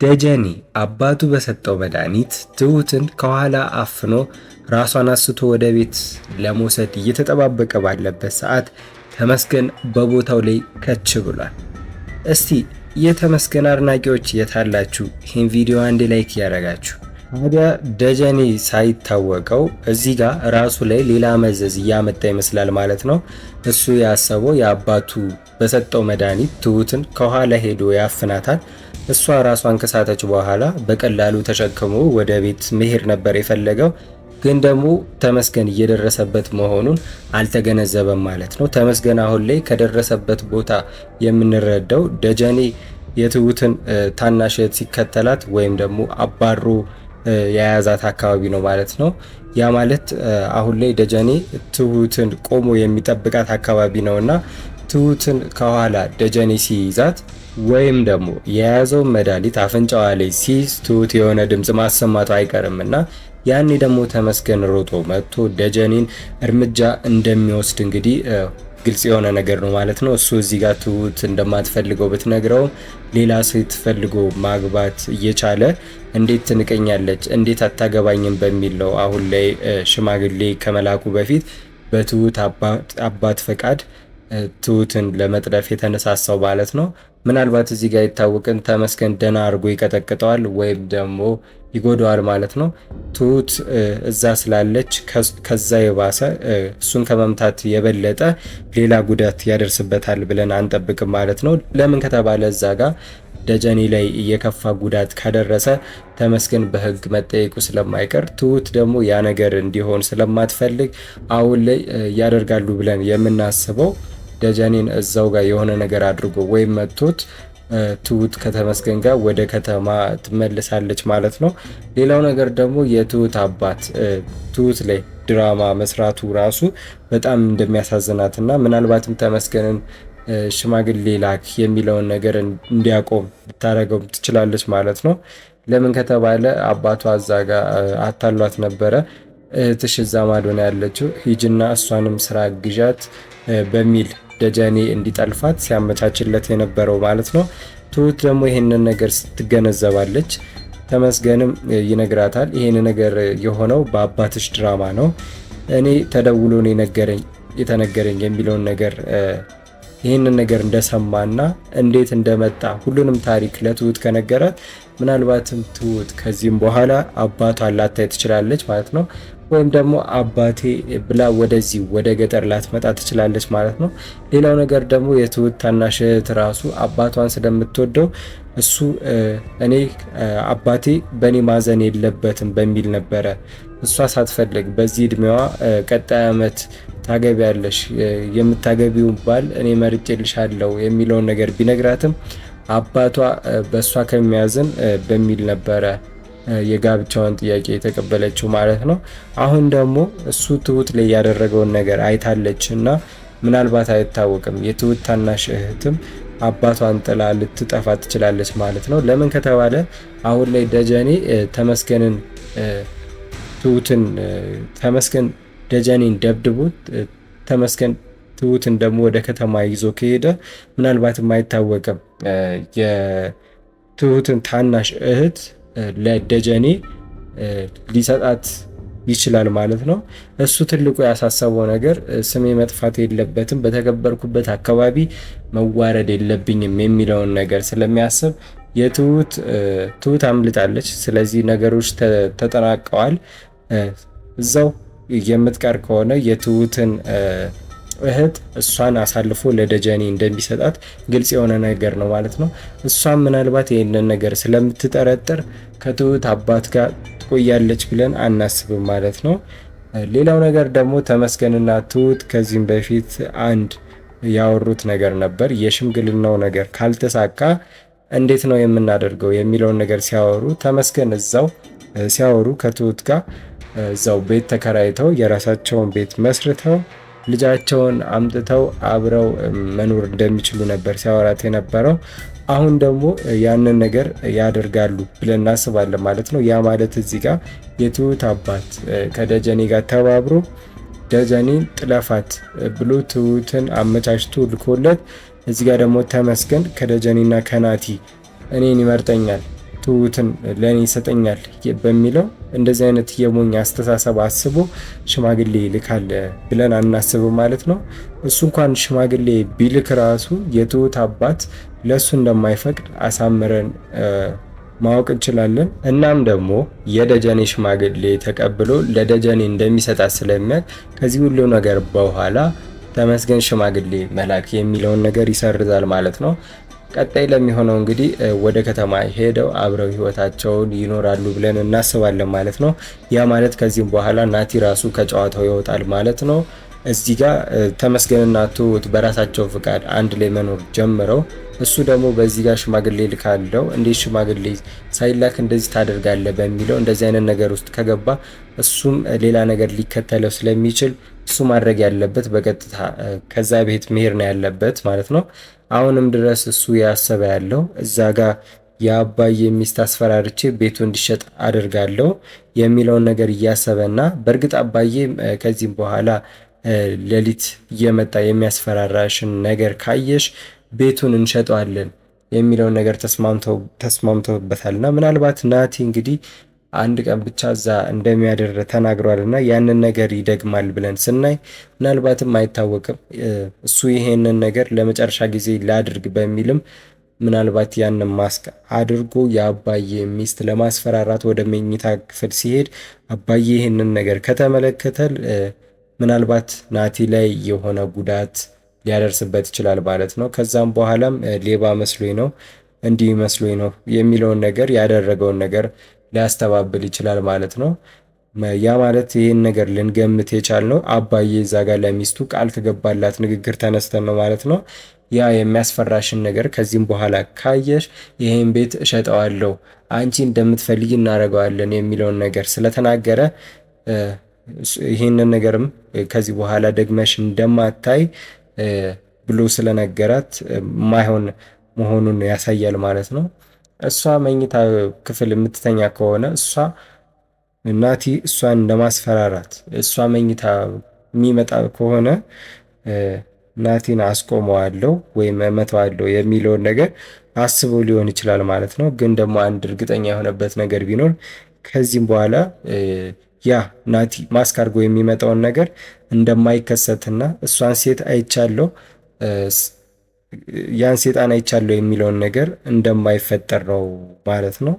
ደጀኔ አባቱ በሰጠው መድኃኒት ትሁትን ከኋላ አፍኖ ራሷን አስቶ ወደ ቤት ለመውሰድ እየተጠባበቀ ባለበት ሰዓት ተመስገን በቦታው ላይ ከች ብሏል። እስቲ የተመስገን አድናቂዎች የታላችሁ? ይህን ቪዲዮ አንድ ላይክ ያደረጋችሁ። ታዲያ ደጀኔ ሳይታወቀው እዚህ ጋር ራሱ ላይ ሌላ መዘዝ እያመጣ ይመስላል ማለት ነው። እሱ ያሰበው የአባቱ በሰጠው መድኃኒት ትሁትን ከኋላ ሄዶ ያፍናታል። እሷ ራሷን ከሳተች በኋላ በቀላሉ ተሸክሞ ወደ ቤት መሄድ ነበር የፈለገው። ግን ደግሞ ተመስገን እየደረሰበት መሆኑን አልተገነዘበም ማለት ነው። ተመስገን አሁን ላይ ከደረሰበት ቦታ የምንረዳው ደጀኔ የትሁትን ታናሽ እህት ሲከተላት ወይም ደግሞ አባሮ የያዛት አካባቢ ነው ማለት ነው። ያ ማለት አሁን ላይ ደጀኔ ትሁትን ቆሞ የሚጠብቃት አካባቢ ነውና ትሁትን ከኋላ ደጀኔ ሲይዛት ወይም ደግሞ የያዘው መድኃኒት አፍንጫዋ ላይ ሲይዝ ትሁት የሆነ ድምጽ ማሰማቱ አይቀርምና ያኔ ደግሞ ተመስገን ሮጦ መጥቶ ደጀኔን እርምጃ እንደሚወስድ እንግዲህ ግልጽ የሆነ ነገር ነው ማለት ነው። እሱ እዚህ ጋር ትሁት እንደማትፈልገው ብትነግረውም ሌላ ሴት ፈልጎ ማግባት እየቻለ እንዴት ትንቀኛለች፣ እንዴት አታገባኝም በሚል ነው አሁን ላይ ሽማግሌ ከመላኩ በፊት በትሁት አባት ፈቃድ ትሁትን ለመጥለፍ የተነሳሳው ማለት ነው። ምናልባት እዚህ ጋር ይታወቅን ተመስገን ደና አድርጎ ይቀጠቅጠዋል ወይም ደግሞ ይጎዳዋል ማለት ነው። ትሁት እዛ ስላለች ከዛ የባሰ እሱን ከመምታት የበለጠ ሌላ ጉዳት ያደርስበታል ብለን አንጠብቅም ማለት ነው። ለምን ከተባለ እዛ ጋር ደጀኔ ላይ የከፋ ጉዳት ካደረሰ ተመስገን በሕግ መጠየቁ ስለማይቀር ትሁት ደግሞ ያ ነገር እንዲሆን ስለማትፈልግ አሁን ላይ ያደርጋሉ ብለን የምናስበው ደጀኔን እዛው ጋር የሆነ ነገር አድርጎ ወይም መጥቶት ትሁት ከተመስገን ጋር ወደ ከተማ ትመልሳለች ማለት ነው። ሌላው ነገር ደግሞ የትሁት አባት ትሁት ላይ ድራማ መስራቱ ራሱ በጣም እንደሚያሳዝናትና ምናልባትም ተመስገንን ሽማግሌ ላክ የሚለውን ነገር እንዲያቆም ልታደርገው ትችላለች ማለት ነው። ለምን ከተባለ አባቷ እዛ ጋር አታሏት ነበረ። እህትሽ እዛ ማዶ ነው ያለችው፣ ሂጅና እሷንም ስራ ግዣት በሚል ደጀኔ እንዲጠልፋት ሲያመቻችለት የነበረው ማለት ነው። ትሁት ደግሞ ይሄንን ነገር ስትገነዘባለች። ተመስገንም ይነግራታል፣ ይሄን ነገር የሆነው በአባትሽ ድራማ ነው፣ እኔ ተደውሎ ነው የተነገረኝ የሚለውን ነገር ይህንን ነገር እንደሰማና እንዴት እንደመጣ ሁሉንም ታሪክ ለትሁት ከነገራት ምናልባትም ትሁት ከዚህም በኋላ አባቷን ላታይ ትችላለች ማለት ነው። ወይም ደግሞ አባቴ ብላ ወደዚህ ወደ ገጠር ላትመጣ ትችላለች ማለት ነው። ሌላው ነገር ደግሞ የትሁት ታናሽ እህት ራሱ አባቷን ስለምትወደው እሱ እኔ አባቴ በእኔ ማዘን የለበትም በሚል ነበረ እሷ ሳትፈልግ በዚህ እድሜዋ ቀጣይ ዓመት ታገቢያለሽ፣ የምታገቢው ባል እኔ መርጬልሻለሁ የሚለውን ነገር ቢነግራትም አባቷ በእሷ ከሚያዝን በሚል ነበረ የጋብቻውን ጥያቄ የተቀበለችው ማለት ነው። አሁን ደግሞ እሱ ትሁት ላይ ያደረገውን ነገር አይታለች እና ምናልባት አይታወቅም የትሁት ታናሽ እህትም አባቷን ጥላ ልትጠፋ ትችላለች ማለት ነው። ለምን ከተባለ አሁን ላይ ደጀኔ ተመስገን ደጀኔን ደብድቦት ተመስገን ትሁትን ደግሞ ወደ ከተማ ይዞ ከሄደ ምናልባትም አይታወቅም የትሁትን ታናሽ እህት ለደጀኔ ሊሰጣት ይችላል ማለት ነው። እሱ ትልቁ ያሳሰበው ነገር ስሜ መጥፋት የለበትም፣ በተከበርኩበት አካባቢ መዋረድ የለብኝም የሚለውን ነገር ስለሚያስብ ትሁት አምልጣለች። ስለዚህ ነገሮች ተጠናቀዋል። እዛው የምትቀር ከሆነ የትሁትን እህት እሷን አሳልፎ ለደጀኔ እንደሚሰጣት ግልጽ የሆነ ነገር ነው ማለት ነው። እሷም ምናልባት ይህንን ነገር ስለምትጠረጥር ከትሁት አባት ጋር ትቆያለች ብለን አናስብም ማለት ነው። ሌላው ነገር ደግሞ ተመስገንና ትሁት ከዚህም በፊት አንድ ያወሩት ነገር ነበር። የሽምግልናው ነገር ካልተሳካ እንዴት ነው የምናደርገው የሚለውን ነገር ሲያወሩ ተመስገን እዛው ሲያወሩ ከትሁት ጋር እዛው ቤት ተከራይተው የራሳቸውን ቤት መስርተው ልጃቸውን አምጥተው አብረው መኖር እንደሚችሉ ነበር ሲያወራት የነበረው። አሁን ደግሞ ያንን ነገር ያደርጋሉ ብለን እናስባለን ማለት ነው። ያ ማለት እዚህ ጋር የትሁት አባት ከደጀኔ ጋር ተባብሮ ደጀኔን ጥለፋት ብሎ ትሁትን አመቻችቶ ልኮለት፣ እዚህ ጋር ደግሞ ተመስገን ከደጀኔና ከናቲ እኔን ይመርጠኛል ትሁትን ለእኔ ይሰጠኛል በሚለው እንደዚህ አይነት የሞኝ አስተሳሰብ አስቦ ሽማግሌ ይልካል ብለን አናስብም ማለት ነው። እሱ እንኳን ሽማግሌ ቢልክ ራሱ የትሁት አባት ለሱ እንደማይፈቅድ አሳምረን ማወቅ እንችላለን። እናም ደግሞ የደጀኔ ሽማግሌ ተቀብሎ ለደጀኔ እንደሚሰጣት ስለሚያውቅ ከዚህ ሁሉ ነገር በኋላ ተመስገን ሽማግሌ መላክ የሚለውን ነገር ይሰርዛል ማለት ነው። ቀጣይ ለሚሆነው እንግዲህ ወደ ከተማ ሄደው አብረው ህይወታቸውን ይኖራሉ ብለን እናስባለን ማለት ነው። ያ ማለት ከዚህም በኋላ ናቲ ራሱ ከጨዋታው ይወጣል ማለት ነው። እዚህ ጋር ተመስገንና ትሁት በራሳቸው ፍቃድ አንድ ላይ መኖር ጀምረው እሱ ደግሞ በዚህ ጋር ሽማግሌ ልካለው እንዴት ሽማግሌ ሳይላክ እንደዚህ ታደርጋለህ በሚለው እንደዚህ አይነት ነገር ውስጥ ከገባ እሱም ሌላ ነገር ሊከተለው ስለሚችል እሱ ማድረግ ያለበት በቀጥታ ከዛ ቤት መሄድ ነው ያለበት ማለት ነው። አሁንም ድረስ እሱ ያሰበ ያለው እዛ ጋር የአባዬ ሚስት አስፈራርቼ ቤቱ እንዲሸጥ አድርጋለሁ የሚለውን ነገር እያሰበና በእርግጥ አባዬ ከዚህም በኋላ ሌሊት እየመጣ የሚያስፈራራሽን ነገር ካየሽ ቤቱን እንሸጠዋለን የሚለውን ነገር ተስማምተውበታልና ምናልባት ናቲ እንግዲህ አንድ ቀን ብቻ እዛ እንደሚያደር ተናግሯልና ያንን ነገር ይደግማል ብለን ስናይ ምናልባትም አይታወቅም እሱ ይሄንን ነገር ለመጨረሻ ጊዜ ላድርግ በሚልም ምናልባት ያንን ማስክ አድርጎ የአባዬ ሚስት ለማስፈራራት ወደ መኝታ ክፍል ሲሄድ አባዬ ይሄንን ነገር ከተመለከተ ምናልባት ናቲ ላይ የሆነ ጉዳት ሊያደርስበት ይችላል ማለት ነው። ከዛም በኋላም ሌባ መስሎኝ ነው እንዲህ መስሎኝ ነው የሚለውን ነገር ያደረገውን ነገር ሊያስተባብል ይችላል ማለት ነው። ያ ማለት ይሄን ነገር ልንገምት የቻልነው አባዬ እዛ ጋር ለሚስቱ ቃል ከገባላት ንግግር ተነስተን ነው ማለት ነው። ያ የሚያስፈራሽን ነገር ከዚህም በኋላ ካየሽ ይሄን ቤት እሸጠዋለሁ፣ አንቺ እንደምትፈልጊ እናደርገዋለን የሚለውን ነገር ስለተናገረ ይሄንን ነገርም ከዚህ በኋላ ደግመሽ እንደማታይ ብሎ ስለነገራት ማይሆን መሆኑን ያሳያል ማለት ነው። እሷ መኝታ ክፍል የምትተኛ ከሆነ እሷ ናቲ እሷን ለማስፈራራት እሷ መኝታ የሚመጣ ከሆነ ናቲን አስቆመዋለሁ ወይም እመተዋለሁ የሚለውን ነገር አስበው ሊሆን ይችላል ማለት ነው። ግን ደግሞ አንድ እርግጠኛ የሆነበት ነገር ቢኖር ከዚህም በኋላ ያ ናቲ ማስክ አድርጎ የሚመጣውን ነገር እንደማይከሰትና እሷን ሴት አይቻለሁ ያን ሴጣን አይቻለሁ የሚለውን ነገር እንደማይፈጠር ነው ማለት ነው።